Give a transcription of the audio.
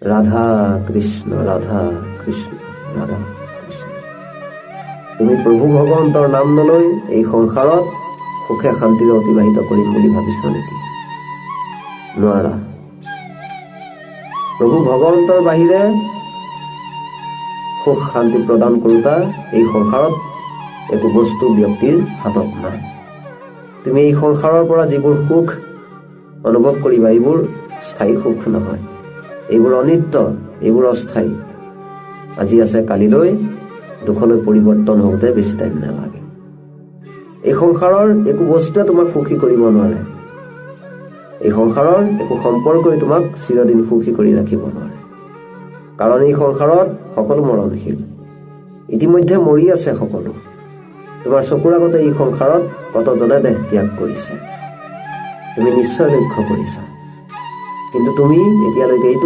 ৰাধা কৃষ্ণ ৰাধা কৃষ্ণ ৰাধা কৃষ্ণ। তুমি প্ৰভু ভগৱন্তৰ নাম নলৈ এই সংসাৰত সুখে শান্তিৰে অতিবাহিত কৰিম বুলি ভাবিছা নেকি? নোৱাৰা। প্ৰভু ভগৱন্তৰ বাহিৰে সুখ শান্তি প্ৰদান কৰোতা এই সংসাৰত একো বস্তু ব্যক্তিৰ হাতত নাই। তুমি এই সংসাৰৰ পৰা যিবোৰ সুখ অনুভৱ কৰিবা এইবোৰ স্থায়ী সুখ নহয়, এইবোৰ অনিত্য, এইবোৰ অস্থায়ী। আজি আছে কালিলৈ দুখলৈ পৰিৱৰ্তন হওঁতে বেছি টাইম নালাগে। এই সংসাৰৰ একো বস্তুৱে তোমাক সুখী কৰিব নোৱাৰে, এই সংসাৰৰ একো সম্পৰ্কই তোমাক চিৰদিন সুখী কৰি ৰাখিব নোৱাৰে। কাৰণ এই সংসাৰত সকলো মৰণশীল, ইতিমধ্যে মৰি আছে সকলো। তোমাৰ চকুৰ আগতে এই সংসাৰত কতজনে দেহ ত্যাগ কৰিছে, তুমি নিশ্চয় লক্ষ্য কৰিছা। কিন্তু তুমি এতিয়ালৈকে এইটো